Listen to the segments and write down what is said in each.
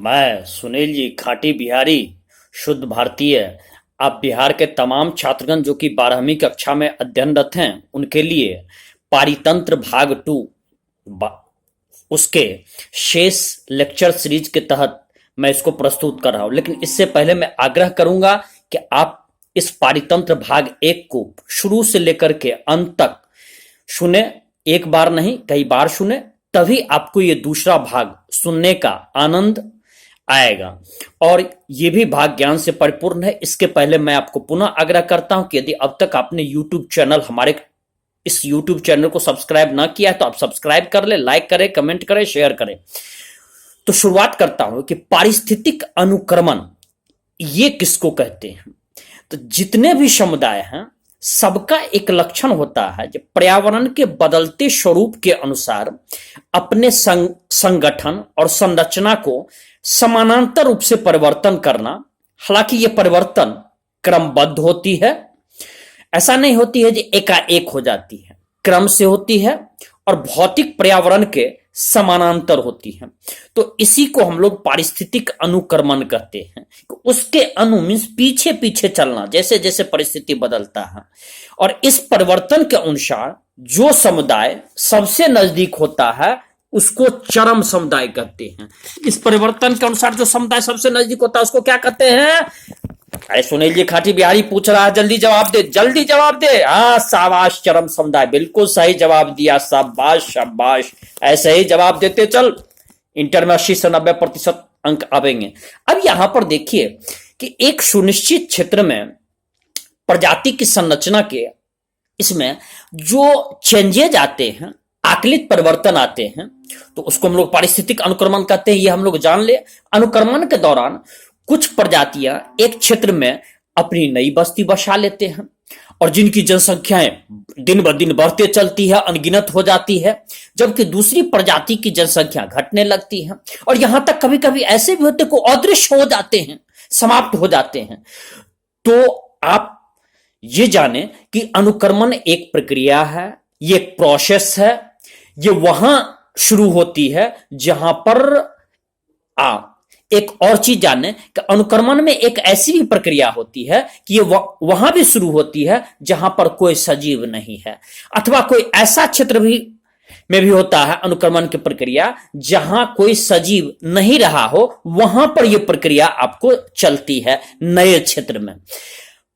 मैं सुनील जी खाटी बिहारी शुद्ध भारतीय। आप बिहार के तमाम छात्रगण जो कि 12वीं कक्षा में अध्ययनरत हैं उनके लिए पारितंत्र भाग टू उसके शेष लेक्चर सीरीज के तहत मैं इसको प्रस्तुत कर रहा हूं। लेकिन इससे पहले मैं आग्रह करूंगा कि आप इस पारितंत्र भाग एक को शुरू से लेकर के अंत तक सुने। एक बार नहीं, कई बार सुने, तभी आपको ये दूसरा भाग सुनने का आनंद आएगा और ये भी भाग ज्ञान से परिपूर्ण है। इसके पहले मैं आपको पुनः आग्रह करता हूं कि यदि अब तक आपने YouTube चैनल हमारे इस YouTube चैनल को सब्सक्राइब ना किया है तो आप सब्सक्राइब कर ले, लाइक करें, कमेंट करें, शेयर करें। तो शुरुआत करता हूं कि पारिस्थितिक अनुक्रमण ये किसको कहते हैं। तो जितने भी समुदाय हैं सबका एक लक्षण होता है जो पर्यावरण के बदलते स्वरूप के अनुसार अपने संगठन और संरचना को समानांतर रूप से परिवर्तन करना। हालांकि यह परिवर्तन क्रमबद्ध होती है, ऐसा नहीं होती है जो एकाएक हो जाती है, क्रम से होती है और भौतिक पर्यावरण के समानांतर होती है। तो इसी को हम लोग पारिस्थितिक अनुक्रमण कहते हैं। उसके अनु मीन्स पीछे पीछे चलना, जैसे जैसे परिस्थिति बदलता है। और इस परिवर्तन के अनुसार जो समुदाय सबसे नजदीक होता है उसको चरम समुदाय कहते हैं। इस परिवर्तन के अनुसार जो समुदाय सबसे नजदीक होता है उसको क्या कहते हैं? अरे सुनील जी खाटी बिहारी पूछ रहा है, जल्दी जवाब दे, जल्दी जवाब दे। हाँ शाबाश, चरम समुदाय, बिल्कुल सही जवाब दिया, शाबाश शाबाश। ऐसे ही जवाब देते चल, इंटर में 80 से 90% अंक आवेंगे। अब यहां पर देखिए कि एक सुनिश्चित क्षेत्र में प्रजाति की संरचना के इसमें जो चेंजेज आते हैं, आकलित परिवर्तन आते हैं, तो उसको हम लोग पारिस्थितिक अनुक्रमण कहते हैं। ये हम लोग जान ले। अनुक्रमण के दौरान कुछ प्रजातियां एक क्षेत्र में अपनी नई बस्ती बसा लेते हैं और जिनकी जनसंख्याएं दिन ब दिन बढ़ते चलती है, अनगिनत हो जाती है, जबकि दूसरी प्रजाति की जनसंख्या घटने लगती है। और यहां तक कभी कभी ऐसे भी होते को अदृश्य हो जाते हैं, समाप्त हो जाते हैं। तो आप ये जाने कि अनुक्रमण एक प्रक्रिया है, ये एक प्रोसेस है। ये वहां शुरू होती है जहां पर एक और चीज जाने कि अनुक्रमण में एक ऐसी भी प्रक्रिया होती है कि ये वहां भी शुरू होती है जहां पर कोई सजीव नहीं है, अथवा कोई ऐसा क्षेत्र भी में भी होता है अनुक्रमण की प्रक्रिया जहां कोई सजीव नहीं रहा हो, वहां पर यह प्रक्रिया आपको चलती है नए क्षेत्र में।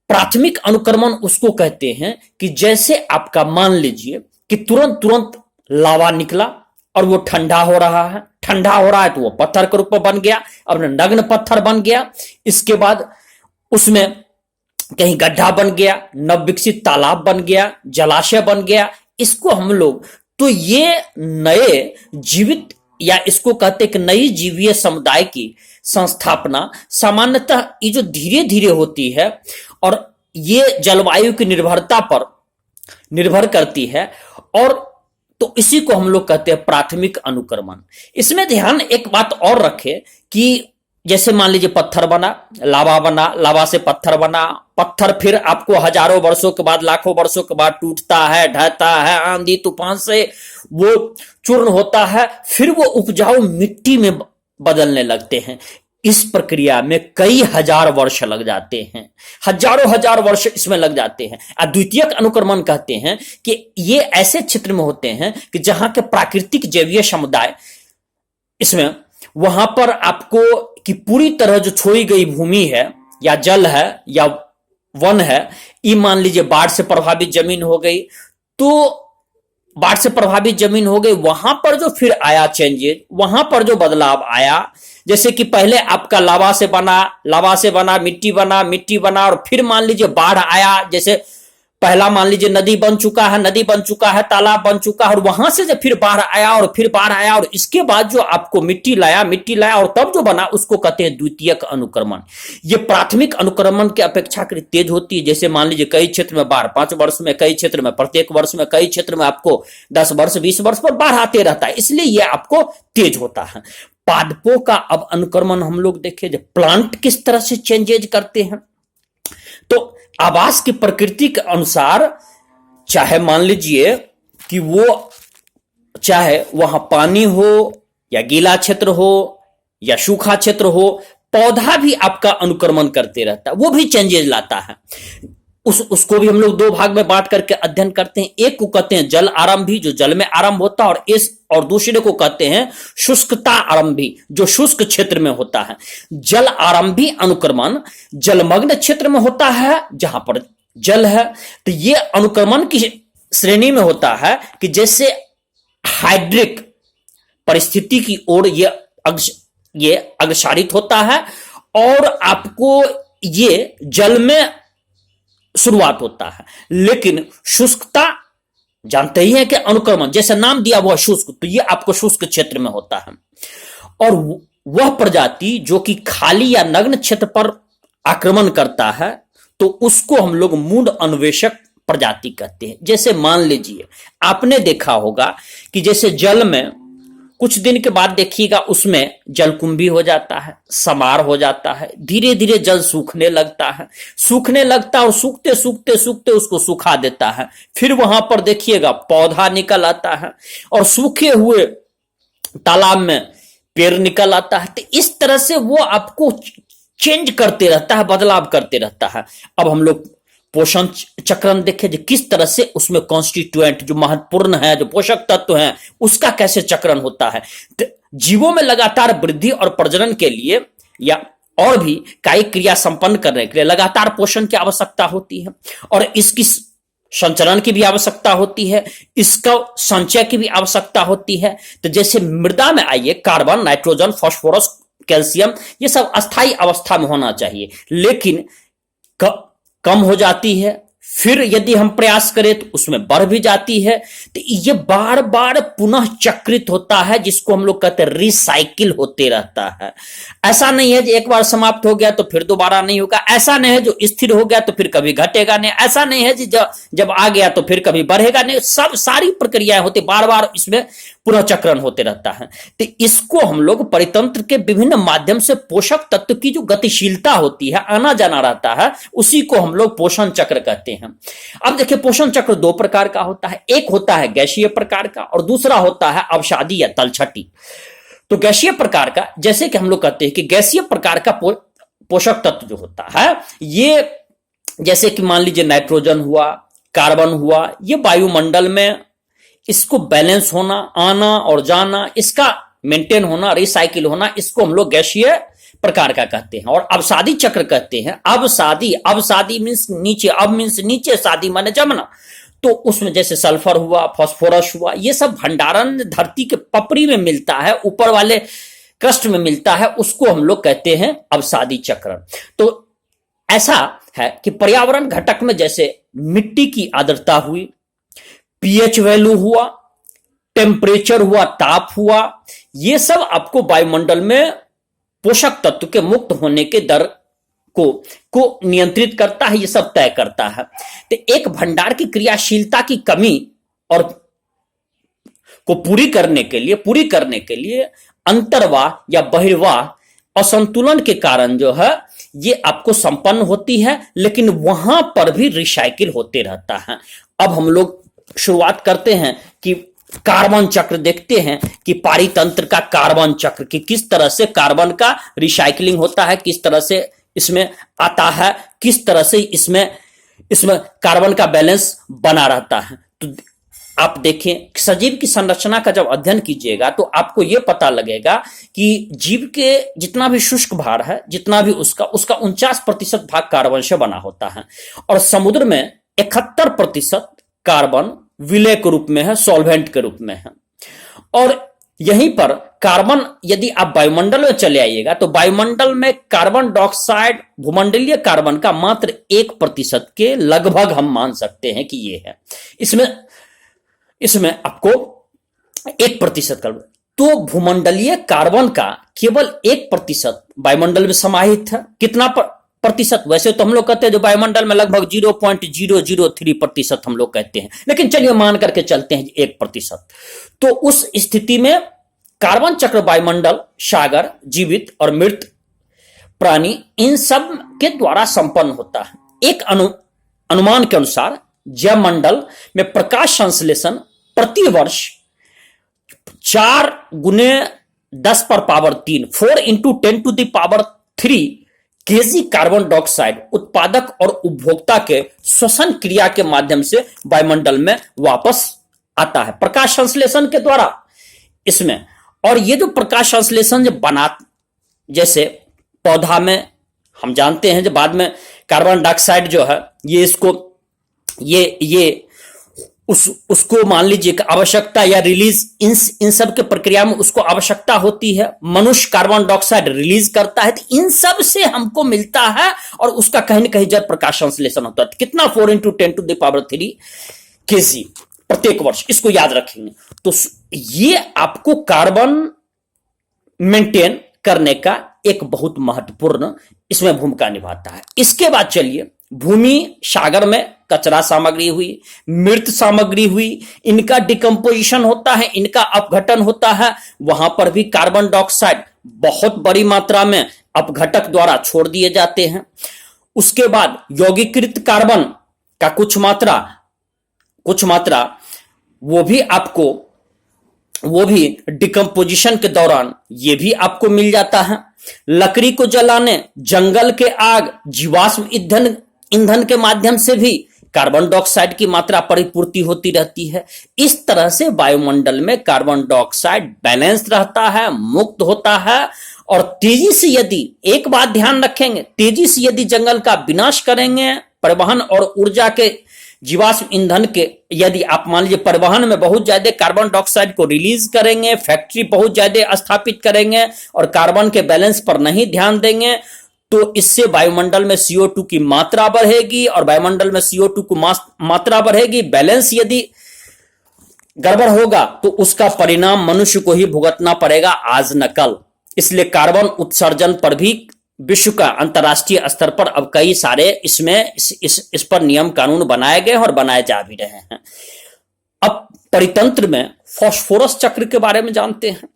प्राथमिक अनुक्रमण उसको कहते हैं कि जैसे आपका मान लीजिए कि तुरंत तुरंत लावा निकला और वो ठंडा हो रहा है, ठंडा हो रहा है तो वो पत्थर के रूप में बन गया, अब नग्न पत्थर बन गया। इसके बाद उसमें कहीं गड्ढा बन गया, नवविकसित तालाब बन गया, जलाशय बन गया। इसको हम लोग तो ये नए जीवित या इसको कहते हैं कि नई जीवीय समुदाय की संस्थापना सामान्यतः ये जो धीरे धीरे होती है और ये जलवायु की निर्भरता पर निर्भर करती है, और तो इसी को हम लोग कहते हैं प्राथमिक अनुक्रमण। इसमें ध्यान एक बात और रखें कि जैसे मान लीजिए पत्थर बना, लावा बना, लावा से पत्थर बना, पत्थर फिर आपको हजारों वर्षों के बाद, लाखों वर्षों के बाद टूटता है, ढहता है, आंधी तूफान से वो चूर्ण होता है, फिर वो उपजाऊ मिट्टी में बदलने लगते हैं। इस प्रक्रिया में कई हजार वर्ष लग जाते हैं, हजारों हजार वर्ष इसमें लग जाते हैं। अद्वितीयक अनुक्रमण कहते हैं कि ये ऐसे क्षेत्र में होते हैं कि जहां के प्राकृतिक जैवीय समुदाय इसमें वहां पर आपको कि पूरी तरह जो छोड़ी गई भूमि है या जल है या वन है, ये मान लीजिए बाढ़ से प्रभावित जमीन हो गई, तो बाढ़ से प्रभावित जमीन हो गई, वहां पर जो फिर आया चेंजेस, वहां पर जो बदलाव आया, जैसे कि पहले आपका लावा से बना मिट्टी बना, मिट्टी बना और फिर मान लीजिए बाढ़ आया। जैसे पहला मान लीजिए नदी बन चुका है, तालाब बन चुका है, और वहां से जब फिर बाढ़ आया और फिर बाढ़ आया और इसके बाद जो आपको मिट्टी लाया और तब जो बना उसको कहते हैं द्वितीयक अनुक्रमण। ये प्राथमिक अनुक्रमण की अपेक्षा तेज होती है। जैसे मान लीजिए कई क्षेत्र में बाढ़ 5 वर्ष में, कई क्षेत्र में प्रत्येक वर्ष में, कई क्षेत्र में आपको 10 वर्ष 20 वर्ष पर बाढ़ आते रहता है, इसलिए यह आपको तेज होता है। पादपों का अब अनुक्रमण हम लोग देखें, जब प्लांट किस तरह से चेंजेज करते हैं, तो आवास की प्रकृति के अनुसार चाहे मान लीजिए कि वो चाहे वहां पानी हो या गीला क्षेत्र हो या सूखा क्षेत्र हो, पौधा भी आपका अनुक्रमण करते रहता है, वो भी चेंजेस लाता है। उसको भी हम लोग दो भाग में बांट करके अध्ययन करते हैं। एक को कहते हैं जल आरंभी, जो जल में आरंभ होता है, और दूसरे को कहते हैं शुष्कता आरंभी, जो शुष्क क्षेत्र में होता है। जल आरंभी अनुक्रमण जलमग्न क्षेत्र में होता है, जहां पर जल है। तो ये अनुक्रमण की श्रेणी में होता है कि जैसे हाइड्रिक परिस्थिति की ओर ये अग्रसारित होता है, और आपको ये जल में शुरुआत होता है। लेकिन शुष्कता जानते ही है कि अनुक्रमण, जैसे नाम दिया हुआ शुष्क, तो ये आपको शुष्क क्षेत्र में होता है। और वह प्रजाति जो कि खाली या नग्न क्षेत्र पर आक्रमण करता है, तो उसको हम लोग मूड अन्वेषक प्रजाति कहते हैं। जैसे मान लीजिए आपने देखा होगा कि जैसे जल में कुछ दिन के बाद देखिएगा उसमें जलकुंभी हो जाता है, समार हो जाता है, धीरे धीरे जल सूखने लगता है, और सूखते सूखते सूखते उसको सुखा देता है। फिर वहां पर देखिएगा पौधा निकल आता है, और सूखे हुए तालाब में पेड़ निकल आता है। तो इस तरह से वो आपको चेंज करते रहता है, बदलाव करते रहता है। अब हम लोग पोषण चक्रण देखें, जो किस तरह से उसमें कॉन्स्टिट्यूएंट जो महत्वपूर्ण है, जो पोषक तत्व हैं, उसका कैसे चक्रण होता है। तो जीवों में लगातार वृद्धि और प्रजनन के लिए या और भी कायिक क्रिया संपन्न करने के लिए लगातार पोषण की आवश्यकता होती है, और इसकी संचरण की भी आवश्यकता होती है, इसका संचय की भी आवश्यकता होती है। तो जैसे मृदा में आइए, कार्बन, नाइट्रोजन, फास्फोरस, कैल्शियम, ये सब अस्थायी अवस्था में होना चाहिए, लेकिन कम हो जाती है। फिर यदि हम प्रयास करें तो उसमें बढ़ भी जाती है। तो ये बार बार पुनः चक्रित होता है, जिसको हम लोग कहते हैं रिसाइकिल होते रहता है। ऐसा नहीं है कि एक बार समाप्त हो गया तो फिर दोबारा नहीं होगा, ऐसा नहीं है जो स्थिर हो गया तो फिर कभी घटेगा नहीं, ऐसा नहीं है कि जब आ गया तो फिर कभी बढ़ेगा नहीं। सब सारी प्रक्रियाएं होती, बार बार इसमें पुनः चक्रण होते रहता है। तो इसको हम लोग परितंत्र के विभिन्न माध्यम से पोषक तत्व की जो गतिशीलता होती है, आना जाना रहता है, उसी को हम लोग पोषण चक्र कहते हैं। अब देखिए पोषण चक्र दो प्रकार का होता है, एक होता है गैसीय प्रकार का, और दूसरा होता है अवसादी या तलछटी। तो गैसीय प्रकार का, जैसे कि हम लोग कहते हैं कि गैसीय प्रकार का पोषक तत्व जो होता है, ये जैसे कि मान लीजिए नाइट्रोजन हुआ, कार्बन हुआ, ये वायुमंडल में इसको बैलेंस होना, आना और जाना, इसका मेंटेन होना, रिसाइकिल होना, इसको हम लोग गैसीय प्रकार का कहते हैं। और अवसादी चक्र कहते हैं। अवसादी मीन्स नीचे, अब मीन्स नीचे, शादी माने जमना। तो उसमें जैसे सल्फर हुआ, फास्फोरस हुआ, ये सब भंडारण धरती के पपड़ी में मिलता है, ऊपर वाले क्रस्ट में मिलता है, उसको हम लोग कहते हैं अवसादी चक्र। तो ऐसा है कि पर्यावरण घटक में जैसे मिट्टी की आर्द्रता हुई, पीएच वैल्यू हुआ, टेम्परेचर हुआ, ताप हुआ, ये सब आपको वायुमंडल में पोषक तत्व के मुक्त होने के दर को नियंत्रित करता है, ये सब तय करता है। तो एक भंडार की क्रियाशीलता की कमी और को पूरी करने के लिए अंतर्वाह या बहिर्वाह असंतुलन के कारण जो है ये आपको संपन्न होती है, लेकिन वहां पर भी रिसाइकिल होते रहता है। अब हम लोग शुरुआत करते हैं कि कार्बन चक्र देखते हैं कि पारितंत्र का कार्बन चक्र, कि किस तरह से कार्बन का रिसाइकलिंग होता है, किस तरह से इसमें आता है, किस तरह से इसमें कार्बन का बैलेंस बना रहता है। तो आप देखें सजीव की संरचना का जब अध्ययन कीजिएगा तो आपको यह पता लगेगा कि जीव के जितना भी शुष्क भार है, जितना भी उसका 49% भाग कार्बन से बना होता है, और समुद्र में 71% कार्बन विलय के रूप में है, सॉल्वेंट के रूप में है। और यहीं पर कार्बन, यदि आप वायुमंडल में चले आइएगा तो वायुमंडल में कार्बन डाइऑक्साइड, भूमंडलीय कार्बन का मात्र 1% के लगभग हम मान सकते हैं कि ये है। इसमें आपको 1% कार्बन, तो भूमंडलीय कार्बन का केवल 1% वायुमंडल में समाहित है। कितना प्रतिशत? वैसे तो हम लोग कहते हैं जो वायुमंडल में लगभग 0.003% हम लोग कहते हैं, लेकिन चलिए मान करके चलते हैं 1%। तो उस स्थिति में कार्बन चक्र वायुमंडल, सागर, जीवित और मृत प्राणी, इन सब के द्वारा संपन्न होता है। एक अनुमान के अनुसार जयमंडल में प्रकाश संश्लेषण प्रति वर्ष 4 गुने 10 पर power 3 4 into 10⁻³ KG carbon dioxide उत्पादक और उपभोक्ता के श्वसन क्रिया के माध्यम से वायुमंडल में वापस आता है प्रकाश संश्लेषण के द्वारा इसमें। और ये जो प्रकाश संश्लेषण जो जैसे पौधा में हम जानते हैं, जो बाद में कार्बन डाइऑक्साइड जो है ये इसको ये उसको मान लीजिए कि आवश्यकता या रिलीज इन सब के प्रक्रिया में उसको आवश्यकता होती है। मनुष्य कार्बन डाइऑक्साइड रिलीज करता है, तो इन सब से हमको मिलता है और उसका कहीं ना कहीं जब प्रकाश संश्लेषण होता है। कितना 4 इंटू 10⁻³ केजी प्रत्येक वर्ष, इसको याद रखेंगे। तो ये आपको कार्बन मेंटेन करने का एक बहुत महत्वपूर्ण इसमें भूमिका निभाता है। इसके बाद चलिए, भूमि सागर में कचरा सामग्री हुई, मृत सामग्री हुई, इनका डिकम्पोजिशन होता है, इनका अपघटन होता है, वहां पर भी कार्बन डाइऑक्साइड बहुत बड़ी मात्रा में अपघटक द्वारा छोड़ दिए जाते हैं। उसके बाद यौगिकीकृत कार्बन का कुछ मात्रा वो भी डिकम्पोजिशन के दौरान ये भी आपको मिल जाता है। लकड़ी को जलाने, जंगल के आग, जीवाश्म ईंधन के माध्यम से भी कार्बन डाइऑक्साइड की मात्रा परिपूर्ति होती रहती है। इस तरह से वायुमंडल में कार्बन डाइऑक्साइड बैलेंस रहता है, मुक्त होता है। और तेजी से यदि, एक बात ध्यान रखेंगे, तेजी से यदि जंगल का विनाश करेंगे, परिवहन और ऊर्जा के जीवाश्म ईंधन के, यदि आप मान लीजिए परिवहन में बहुत ज्यादा कार्बन डाइऑक्साइड को रिलीज करेंगे, फैक्ट्री बहुत ज्यादा स्थापित करेंगे और कार्बन के बैलेंस पर नहीं ध्यान देंगे, तो इससे वायुमंडल में CO2 की मात्रा बढ़ेगी और वायुमंडल में CO2 की मात्रा बढ़ेगी। बैलेंस यदि गड़बड़ होगा तो उसका परिणाम मनुष्य को ही भुगतना पड़ेगा आज न कल। इसलिए कार्बन उत्सर्जन पर भी विश्व का अंतर्राष्ट्रीय स्तर पर अब कई सारे इस पर नियम कानून बनाए गए और बनाए जा भी रहे हैं। अब परितंत्र में फास्फोरस चक्र के बारे में जानते हैं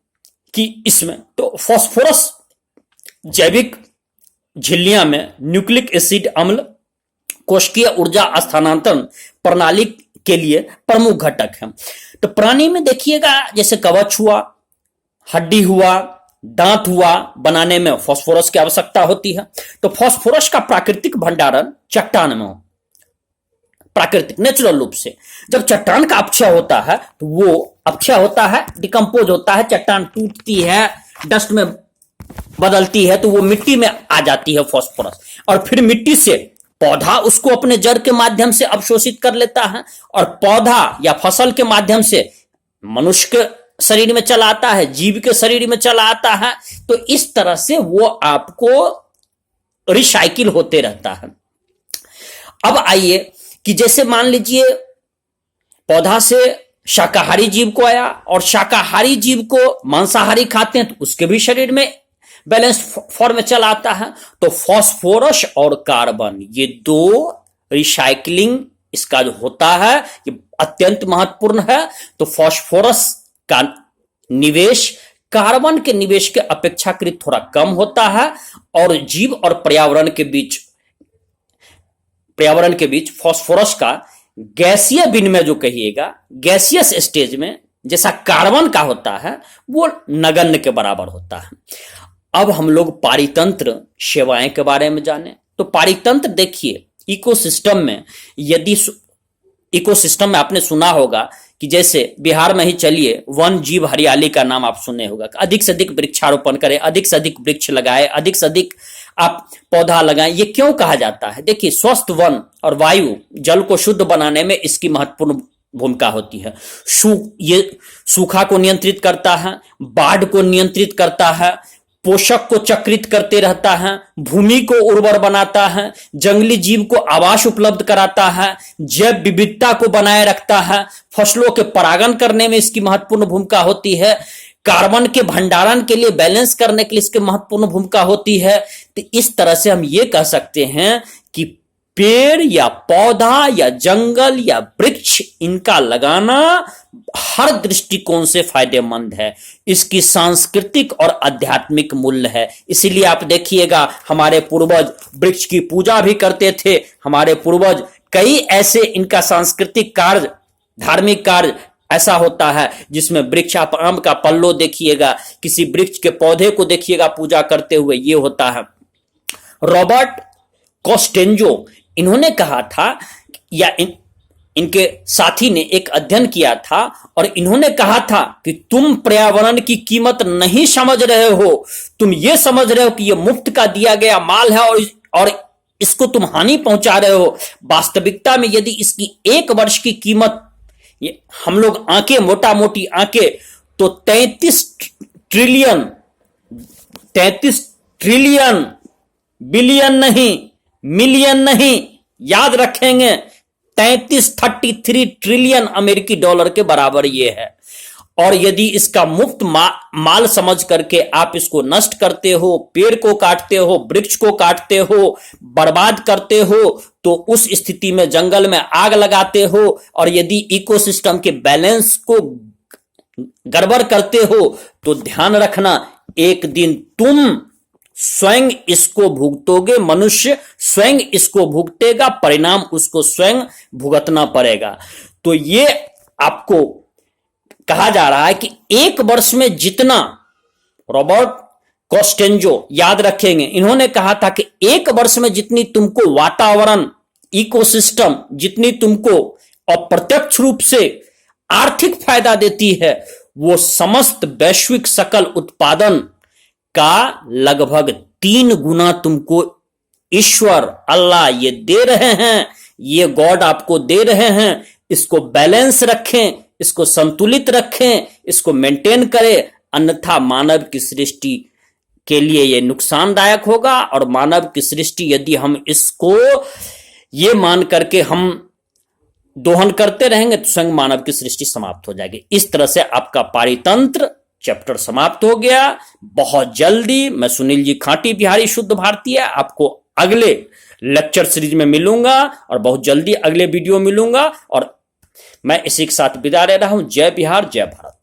कि इसमें तो फास्फोरस जैविक झिल्लियां में न्यूक्लिक एसिड अम्ल कोशिकीय ऊर्जा स्थानांतरण प्रणाली के लिए प्रमुख घटक है। तो प्राणी में देखिएगा, जैसे कवच हुआ, हड्डी हुआ, दांत हुआ, बनाने में फास्फोरस की आवश्यकता होती है। तो फास्फोरस का प्राकृतिक भंडारण चट्टान में हो, प्राकृतिक नेचुरल रूप से। जब चट्टान का अपक्षय होता है तो वो अपक्षय होता है, डिकम्पोज होता है, चट्टान टूटती है, डस्ट में बदलती है, तो वो मिट्टी में आ जाती है फास्फोरस। और फिर मिट्टी से पौधा उसको अपने जड़ के माध्यम से अवशोषित कर लेता है और पौधा या फसल के माध्यम से मनुष्य के शरीर में चला आता है, जीव के शरीर में चला आता है। तो इस तरह से वो आपको रिसाइकिल होते रहता है। अब आइए कि जैसे मान लीजिए पौधा से शाकाहारी जीव को आया और शाकाहारी जीव को मांसाहारी खाते हैं, तो उसके भी शरीर में बैलेंस फॉर्म में चला आता है। तो फास्फोरस और कार्बन, ये दो रिसाइकलिंग इसका जो होता है ये अत्यंत महत्वपूर्ण है। तो फास्फोरस का निवेश कार्बन के निवेश के अपेक्षाकृत थोड़ा कम होता है और जीव और पर्यावरण के बीच फास्फोरस का गैसीय विनिमय जो कहिएगा, गैसियस स्टेज में जैसा कार्बन का होता है वो नगण्य के बराबर होता है। अब हम लोग पारितंत्र सेवाएं के बारे में जाने। तो पारितंत्र देखिए, इकोसिस्टम में इकोसिस्टम में आपने सुना होगा कि जैसे बिहार में ही चलिए, वन जीव हरियाली का नाम आप सुने होगा। अधिक से अधिक वृक्षारोपण करें, अधिक से अधिक वृक्ष लगाए, अधिक से अधिक आप पौधा लगाएं। ये क्यों कहा जाता है? देखिए, स्वस्थ वन और वायु जल को शुद्ध बनाने में इसकी महत्वपूर्ण भूमिका होती है। ये सूखा को नियंत्रित करता है, बाढ़ को नियंत्रित करता है, पोषक को चक्रित करते रहता है, भूमि को उर्वर बनाता है, जंगली जीव को आवास उपलब्ध कराता है, जैव विविधता को बनाए रखता है, फसलों के परागण करने में इसकी महत्वपूर्ण भूमिका होती है, कार्बन के भंडारण के लिए, बैलेंस करने के लिए इसकी महत्वपूर्ण भूमिका होती है। तो इस तरह से हम ये कह सकते हैं कि पेड़ या पौधा या जंगल या वृक्ष, इनका लगाना हर दृष्टिकोण से फायदेमंद है। इसकी सांस्कृतिक और आध्यात्मिक मूल्य है। इसीलिए आप देखिएगा, हमारे पूर्वज वृक्ष की पूजा भी करते थे। हमारे पूर्वज कई ऐसे इनका सांस्कृतिक कार्य, धार्मिक कार्य ऐसा होता है जिसमें वृक्ष, आप आम का पल्लो देखिएगा, किसी वृक्ष के पौधे को देखिएगा पूजा करते हुए, ये होता है। रॉबर्ट कोस्टेंजो, इन्होंने कहा था, या इनके साथी ने एक अध्ययन किया था और इन्होंने कहा था कि तुम पर्यावरण की कीमत नहीं समझ रहे हो, तुम ये समझ रहे हो कि ये मुफ्त का दिया गया माल है और इसको तुम हानि पहुंचा रहे हो। वास्तविकता में यदि इसकी 1 वर्ष की कीमत, ये हम लोग आंखें, मोटा मोटी आंखें, तो 33 ट्रिलियन, बिलियन नहीं, मिलियन नहीं, याद रखेंगे, 33 ट्रिलियन अमेरिकी डॉलर के बराबर ये है। और यदि इसका मुफ्त माल समझ करके आप इसको नष्ट करते हो, पेड़ को काटते हो, वृक्ष को काटते हो, बर्बाद करते हो, तो उस स्थिति में जंगल में आग लगाते हो, और यदि इकोसिस्टम के बैलेंस को गड़बड़ करते हो, तो ध्यान रखना एक दिन तुम स्वयं इसको भुगतोगे, मनुष्य स्वयं इसको भुगतेगा, परिणाम उसको स्वयं भुगतना पड़ेगा। तो ये आपको कहा जा रहा है कि 1 वर्ष में जितना, रॉबर्ट कोस्टेंजो याद रखेंगे, इन्होंने कहा था कि 1 वर्ष में जितनी तुमको वातावरण, इकोसिस्टम, जितनी तुमको अप्रत्यक्ष रूप से आर्थिक फायदा देती है, वो समस्त वैश्विक सकल उत्पादन का लगभग 3 गुना तुमको ईश्वर, अल्लाह ये दे रहे हैं, ये गॉड आपको दे रहे हैं। इसको बैलेंस रखें, इसको संतुलित रखें, इसको मेंटेन करें, अन्यथा मानव की सृष्टि के लिए यह नुकसानदायक होगा। और मानव की सृष्टि, यदि हम इसको ये मान करके हम दोहन करते रहेंगे, तो स्वयं मानव की सृष्टि समाप्त हो जाएगी। इस तरह से आपका पारितंत्र चैप्टर समाप्त हो गया। बहुत जल्दी मैं सुनील जी खाटी बिहारी शुद्ध भारतीय आपको अगले लेक्चर सीरीज में मिलूंगा और बहुत जल्दी अगले वीडियो मिलूंगा। और मैं इसी के साथ विदा ले रहा हूं। जय बिहार, जय भारत।